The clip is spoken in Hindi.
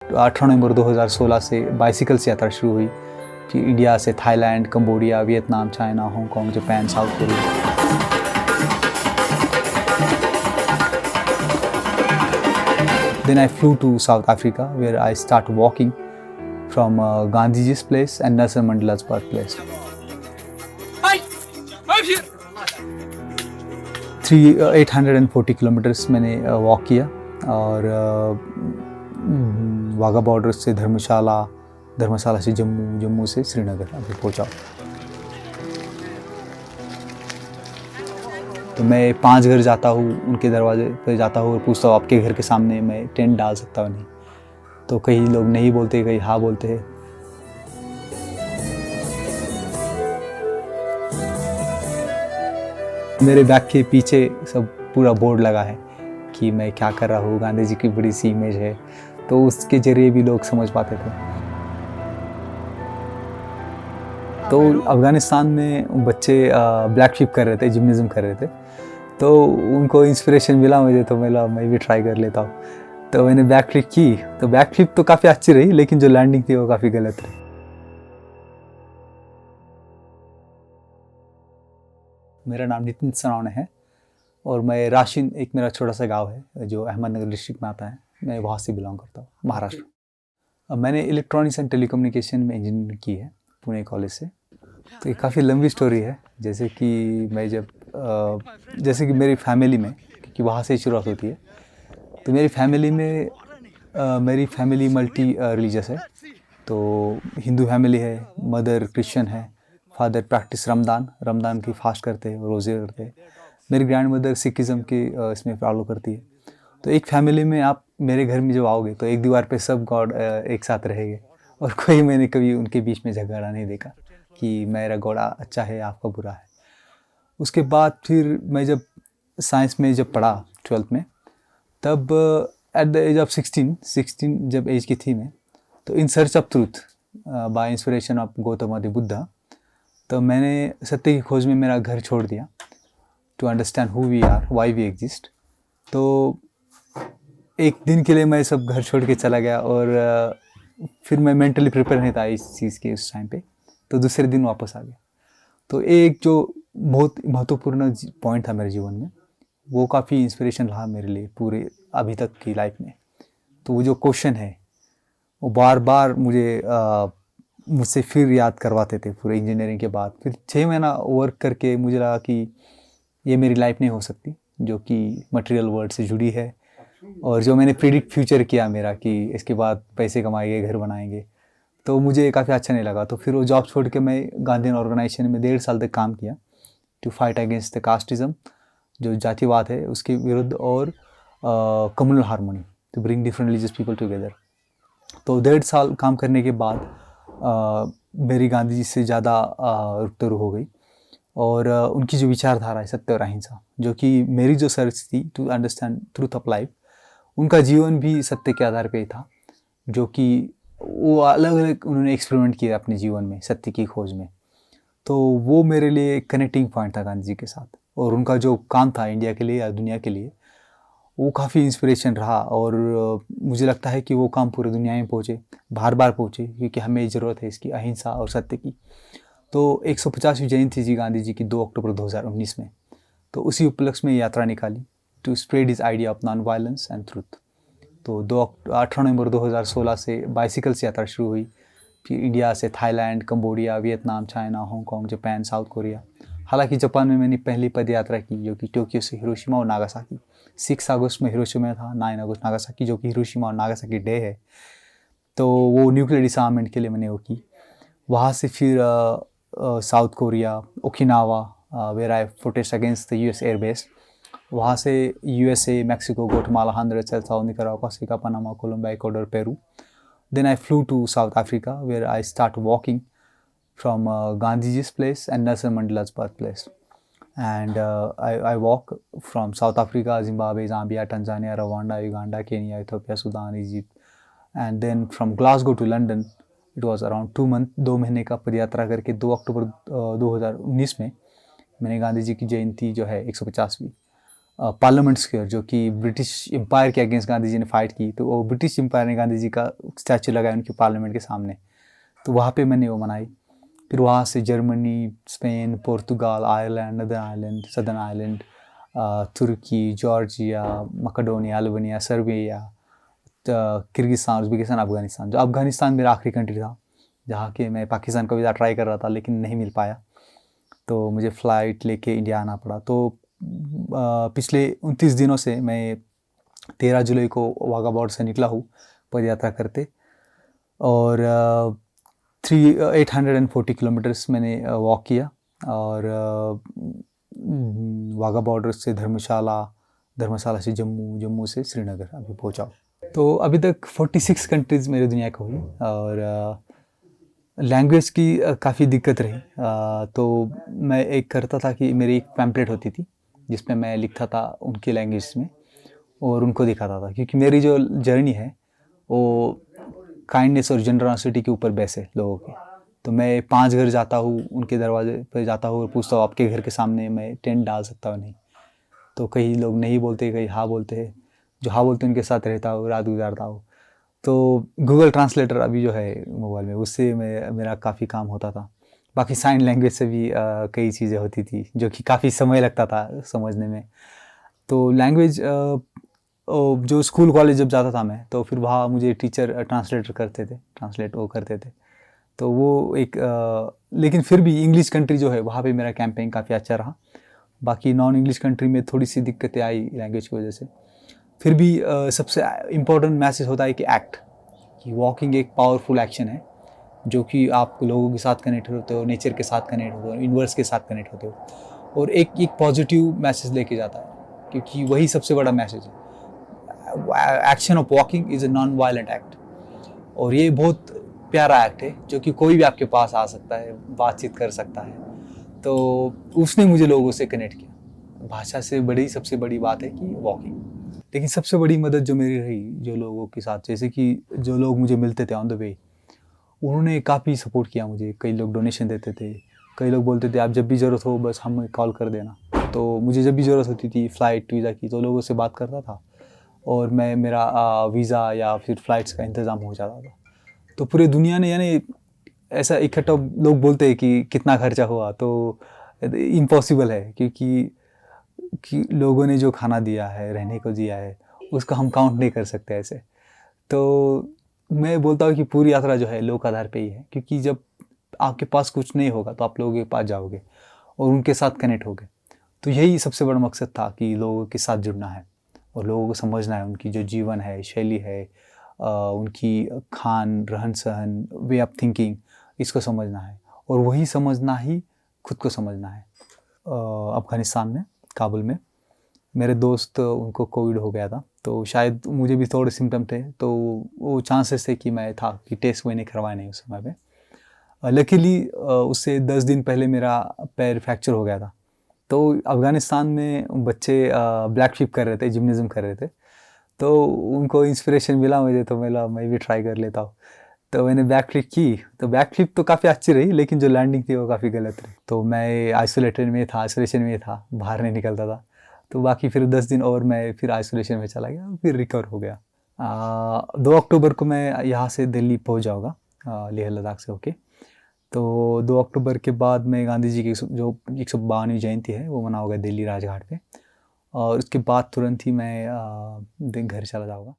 18 नवंबर 2016 से बाइसिकल से यात्रा शुरू हुई। फिर इंडिया से Thailand, Cambodia, Vietnam, China, Hong Kong, Japan, south Korea. Then I flew to South Africa, where I start walking from Gandhiji's place and Nelson Mandela's birthplace. 840 kilometres मैंने वॉक किया और वाघा बॉर्डर से धर्मशाला से जम्मू, जम्मू से श्रीनगर अभी पहुंचा। तो मैं 5 घर जाता हूँ, उनके दरवाजे पर जाता हूँ और पूछता हूँ आपके घर के सामने मैं टेंट डाल सकता हूँ नहीं? तो कई लोग नहीं बोलते, कई हाँ बोलते हैं। मेरे बैग के पीछे सब पूरा बोर्ड लगा है कि मैं क्या कर रहा हूँ, गांधी जी की बड़ी सी इमेज है, तो उसके जरिए भी लोग समझ पाते थे। तो अफ़गानिस्तान में बच्चे ब्लैक फ्लिप कर रहे थे, जिम्नाज़ियम कर रहे थे, तो उनको इंस्पिरेशन मिला मुझे, तो मैं भी ट्राई कर लेता हूँ। तो मैंने बैक फ्लिप की, तो बैक फ्लिप तो काफ़ी अच्छी रही, लेकिन जो लैंडिंग थी वो काफ़ी गलत रही। मेरा नाम नितिन सनावने है और मैं राशिन, एक मेरा छोटा सा गांव है जो अहमदनगर डिस्ट्रिक्ट में आता है, मैं वहाँ से बिलोंग करता हूँ, महाराष्ट्र। अब मैंने इलेक्ट्रॉनिक्स एंड टेलीकम्युनिकेशन में इंजीनियरिंग की है पुणे कॉलेज से। तो ये काफ़ी लंबी स्टोरी है, जैसे कि मेरी फैमिली में, क्योंकि वहाँ से शुरुआत होती है, तो मेरी फैमिली मल्टी रिलीजियस है। तो हिंदू फैमिली है, मदर क्रिश्चियन है, फादर प्रैक्टिस रमदान की फास्ट करते हैं, रोज़े करते हैं। मेरी ग्रैंड मदर सिखिज़म के इसमें फॉलो करती है। तो एक फैमिली में आप मेरे घर में जब आओगे तो एक दीवार पे सब गॉड एक साथ रहेंगे, और मैंने कभी उनके बीच में झगड़ा नहीं देखा कि मेरा गॉड अच्छा है, आपका बुरा है। उसके बाद फिर मैं जब साइंस में जब पढ़ा 12th में, तब एट द एज ऑफ 16 जब एज की थी मैं, तो in search of truth by inspiration of Gautam Buddha, तो मैंने सत्य की खोज में मेरा घर छोड़ दिया to understand who we are, why we exist. तो एक दिन के लिए मैं सब घर छोड़ के चला गया, और फिर मैं मेंटली प्रिपेयर नहीं था इस चीज़ के उस टाइम पे, तो दूसरे दिन वापस आ गया। तो एक जो बहुत महत्वपूर्ण पॉइंट था मेरे जीवन में, वो काफ़ी इंस्पिरेशन रहा मेरे लिए पूरे अभी तक की लाइफ में। तो वो जो क्वेश्चन है वो बार बार मुझसे फिर याद करवाते थे पूरे इंजीनियरिंग के बाद। फिर 6 महीना वर्क करके मुझे लगा कि ये मेरी लाइफ नहीं हो सकती, जो कि मटेरियल वर्ल्ड से जुड़ी है, और जो मैंने प्रिडिक्ट फ्यूचर किया मेरा कि इसके बाद पैसे कमाएंगे, घर बनाएंगे, तो मुझे काफ़ी अच्छा नहीं लगा। तो फिर वो जॉब छोड़ के मैं गांधीयन ऑर्गेनाइजेशन में 1.5 साल तक काम किया to fight against the casteism, जो जातिवाद है उसके विरुद्ध, और communal harmony to bring different religious people together. तो 1.5 साल काम करने के बाद मेरी गांधी जी से ज़्यादा रुबरू हो गई, और उनकी जो विचारधारा है सत्य और अहिंसा, जो कि मेरी जो सर्च थी to understand truth of life, उनका जीवन भी सत्य के आधार पे ही था, जो कि वो अलग अलग उन्होंने एक्सपेरिमेंट किया अपने जीवन में सत्य की खोज में। तो वो मेरे लिए एक कनेक्टिंग पॉइंट था गांधी जी के साथ, और उनका जो काम था इंडिया के लिए या दुनिया के लिए, वो काफ़ी इंस्पिरेशन रहा। और मुझे लगता है कि वो काम पूरी दुनिया में पहुँचे, बार बार पहुँचे, क्योंकि हमें ज़रूरत है इसकी, अहिंसा और सत्य की। तो 150वीं जयंती थी गांधी जी की 2 अक्टूबर 2019 में, तो उसी उपलक्ष्य में यात्रा निकाली to spread his idea of non violence and truth. तो 18 नवंबर 2016 से बाइसिकल से यात्रा शुरू हुई। फिर इंडिया से Thailand, Cambodia, Vietnam, China, Hong Kong, Japan, south Korea. हालांकि जापान में मैंने पहली पद यात्रा की, जो कि टोक्यो से हिरोशिमा और नागासाकी। 6 अगस्त में हिरोशिमा था, 9 अगस्त नागासाकी, जो कि हिरोशिमा और नागासाकी डे है। तो वो न्यूक्लियर डिसआर्ममेंट के लिए मैंने वो की। वहाँ से फिर South Korea, Okinawa, where I protest against the US airbase. वहाँ से USA, Mexico, Guatemala, Honduras, El Salvador, Nicaragua, Costa Rica, Panama, Colombia, Ecuador, Peru. Then I flew to South Africa, where I start walking from Gandhiji's place and Nelson Mandela's birthplace. And I walk from South Africa, Zimbabwe, Zambia, Tanzania, Rwanda, Uganda, Kenya, Ethiopia, Sudan, Egypt. And then from Glasgow to London, it was around 2 months, 2 महीने का पदयात्रा करके 2 अक्टूबर 2019 में मैंने गांधी जी की जयंती जो है 150वीं पार्लियामेंट स्क्वायर, जो कि ब्रिटिश एम्पायर के अगेंस्ट गांधी जी ने फाइट की, तो वो ब्रिटिश एम्पायर ने गांधी जी का स्टैचू लगाया उनके पार्लियामेंट के सामने, तो वहाँ पे मैंने वो मनाई। फिर वहाँ से जर्मनी, स्पेन, पुर्तगाल, Ireland, northern Ireland, southern Ireland, तुर्की, Georgia, Macedonia, Albania, Serbia, Kyrgyzstan, Uzbekistan, Afghanistan. जो अफ़गानिस्तान मेरा आखिरी कंट्री था जहाँ के मैं पाकिस्तान का वीज़ा ट्राई कर रहा था लेकिन नहीं मिल पाया, तो मुझे फ़्लाइट लेके इंडिया आना पड़ा। तो पिछले 29 दिनों से मैं 13 जुलाई को वाघा बॉर्डर से निकला हूँ पद यात्रा करते, और 840 किलोमीटर्स मैंने वॉक किया, और वाघा बॉर्डर से धर्मशाला, धर्मशाला से जम्मू, जम्मू से श्रीनगर अभी पहुँचा। तो अभी तक 46 कंट्रीज़ मेरे दुनिया को हुई, और लैंग्वेज की काफ़ी दिक्कत रही। तो मैं एक करता था कि मेरी एक पैम्पलेट होती थी जिसमें मैं लिखता था उनकी लैंग्वेज में और उनको दिखाता था, क्योंकि मेरी जो जर्नी है वो काइंडनेस और जनरॉसिटी के ऊपर बेस है लोगों के। तो मैं 5 घर जाता हूँ, उनके दरवाजे पर जाता हूँ और पूछता हूँ आपके घर के सामने मैं टेंट डाल सकता हूँ नहीं? तो कई लोग नहीं बोलते, कई हाँ बोलते हैं। जो हाँ बोलते हैं उनके साथ रहता हूँ, रात गुजारता हूँ। तो गूगल ट्रांसलेटर अभी जो है मोबाइल में, उससे मेरा काफ़ी काम होता था। बाकी साइन लैंग्वेज से भी कई चीज़ें होती थी जो कि काफ़ी समय लगता था समझने में। तो लैंग्वेज जो स्कूल कॉलेज जब जाता था मैं, तो फिर वहाँ मुझे टीचर ट्रांसलेटर करते थे, ट्रांसलेट वो करते थे। तो वो एक लेकिन फिर भी इंग्लिश कंट्री जो है वहाँ पे मेरा कैंपेन काफ़ी अच्छा रहा। बाकी नॉन इंग्लिश कंट्री में थोड़ी सी दिक्कतें आई लैंग्वेज की वजह से। फिर भी सबसे इम्पोर्टेंट मैसेज होता है कि एक्ट, कि वॉकिंग एक पावरफुल एक्शन है जो कि आप लोगों के साथ कनेक्ट होते हो, नेचर के साथ कनेक्ट होते हो, यूनिवर्स के साथ कनेक्ट होते हो, और एक एक पॉजिटिव मैसेज लेके जाता है, क्योंकि वही सबसे बड़ा मैसेज है। Action of walking is a non violent act, और ये बहुत प्यारा एक्ट है जो कि कोई भी आपके पास आ सकता है, बातचीत कर सकता है। तो उसने मुझे लोगों से कनेक्ट किया। भाषा से बड़ी सबसे बड़ी बात है कि वॉकिंग। लेकिन सबसे बड़ी मदद जो मेरी रही जो लोगों के साथ, जैसे कि जो लोग मुझे मिलते थे ऑन द वे, उन्होंने काफ़ी सपोर्ट किया मुझे। कई लोग डोनेशन देते थे, कई लोग बोलते थे आप जब भी ज़रूरत हो बस हमें कॉल कर देना। तो मुझे जब भी ज़रूरत होती थी फ़्लाइट वीज़ा की, तो लोगों से बात करता था और मेरा वीज़ा या फिर फ़्लाइट्स का इंतज़ाम हो जाता था। तो पूरे दुनिया ने, यानी ऐसा इकट्ठा लोग बोलते हैं कि कितना खर्चा हुआ, तो इम्पॉसिबल है, क्योंकि कि लोगों ने जो खाना दिया है, रहने को दिया है, उसका हम काउंट नहीं कर सकते ऐसे। तो मैं बोलता हूँ कि पूरी यात्रा जो है लोक आधार पे ही है, क्योंकि जब आपके पास कुछ नहीं होगा तो आप लोगों के पास जाओगे और उनके साथ कनेक्ट होगे। तो यही सबसे बड़ा मकसद था कि लोगों के साथ जुड़ना है और लोगों को समझना है, उनकी जो जीवन है, शैली है, उनकी खान, रहन सहन, वे ऑफ थिंकिंग, इसको समझना है, और वही समझना ही खुद को समझना है। अफ़गानिस्तान में, काबुल में मेरे दोस्त उनको कोविड हो गया था, तो शायद मुझे भी थोड़े सिम्टम थे, तो वो चांसेस थे कि मैं था कि टेस्ट मैंने करवाए नहीं उस समय पे। लकीली उससे 10 दिन पहले मेरा पैर फ्रैक्चर हो गया था। तो अफ़गानिस्तान में बच्चे ब्लैक फ्लिप कर रहे थे, जिम्नाज़ियम कर रहे थे, तो उनको इंस्पिरेशन मिला मुझे, तो मैं भी ट्राई कर लेता हूँ। तो मैंने बैक फ्लिप की, तो बैक फ्लिप तो काफ़ी अच्छी रही, लेकिन जो लैंडिंग थी वो काफ़ी गलत रही। तो मैं आइसोलेशन में था, बाहर नहीं निकलता था। तो बाकी फिर 10 दिन और मैं फिर आइसोलेशन में चला गया, फिर रिकवर हो गया। 2 अक्टूबर को मैं यहाँ से दिल्ली पहुँच जाऊँगा, लेह लद्दाख से होके। तो 2 अक्टूबर के बाद में गांधी जी की जो 152वीं जयंती है वो मनाओगे दिल्ली राजघाट पे, और उसके बाद तुरंत ही मैं घर चला जाऊँगा।